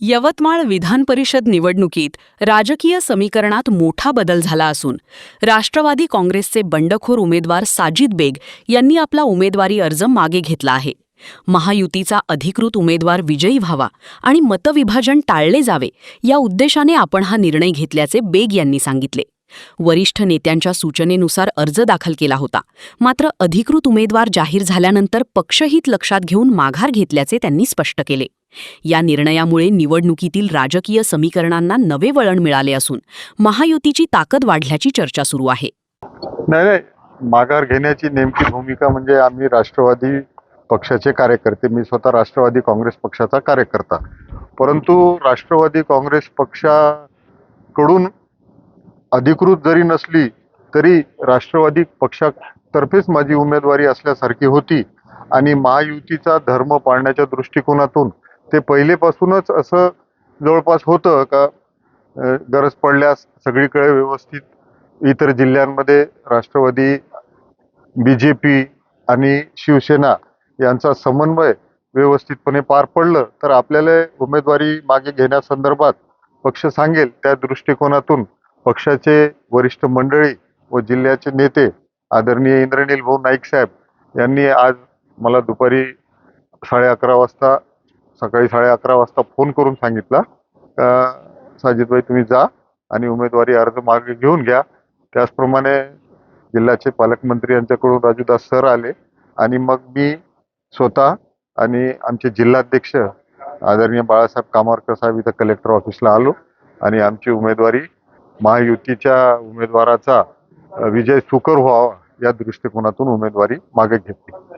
यवतमाळ विधान परिषद निवडणुकीत राजकीय समीकरणात मोठा बदल झाला असून राष्ट्रवादी काँग्रेसचे बंडखोर उमेदवार साजिद बेग यांनी आपला उमेदवारी अर्ज मागे घेतला आहे. महायुतीचा अधिकृत उमेदवार विजयी व्हावा आणि मतविभाजन टाळले जावे या उद्देशाने आपण हा निर्णय घेतल्याचे बेग यांनी सांगितले. वरिष्ठ नेत्यांच्या सूचनेनुसार अर्ज दाखल केला होता, मात्र अधिकृत उमेदवार जाहीर झाल्यानंतर पक्षहित लक्षात घेऊन माघार घेतल्याचे त्यांनी स्पष्ट केले. या निर्णयामुळे निवडणुकीतील राजकीय समीकरणांना नवे वळण मिळाले असून महायुतीची ताकद वाढल्याची चर्चा सुरू आहे. नाही, माघार घेण्याची नेमकी भूमिका म्हणजे आम्ही राष्ट्रवादी पक्षाचे कार्यकर्ते, मी स्वतः राष्ट्रवादी काँग्रेस पक्षाचा कार्यकर्ता, परंतु राष्ट्रवादी काँग्रेस पक्षाकडून अधिकृत जरी नसली तरी राष्ट्रवादी पक्षातर्फेच माझी उमेदवारी असल्यासारखी होती आणि महायुतीचा धर्म पाळण्याच्या दृष्टिकोनातून ते पहिलेपासूनच असं जवळपास होतं का गरज पडल्यास सगळीकडे व्यवस्थित इतर जिल्ह्यांमध्ये राष्ट्रवादी, BJP आणि शिवसेना यांचा समन्वय व्यवस्थितपणे पार पडलं तर आपल्याला उमेदवारी मागे घेण्यासंदर्भात पक्ष सांगेल. त्या दृष्टिकोनातून पक्षाचे वरिष्ठ मंडळी व जिल्ह्याचे नेते आदरणीय इंद्रनील भाऊ नाईक साहेब यांनी आज मला दुपारी 11:30 वाजता, सकाळी 11:30 वाजता फोन करून सांगितला का साजिदभाई तुम्ही जा आणि उमेदवारी अर्ज मागे घेऊन घ्या. त्याचप्रमाणे जिल्ह्याचे पालकमंत्री यांच्याकडून राजूदास सर आले आणि मग मी स्वतः आणि आमचे जिल्हाध्यक्ष आदरणीय बाळासाहेब कामारकर साहेब इथं कलेक्टर ऑफिसला आलो आणि आमची उमेदवारी महायुतीच्या उमेदवाराचा विजय सुकर व्हावा या दृष्टिकोनातून उमेदवारी मागे घेतली.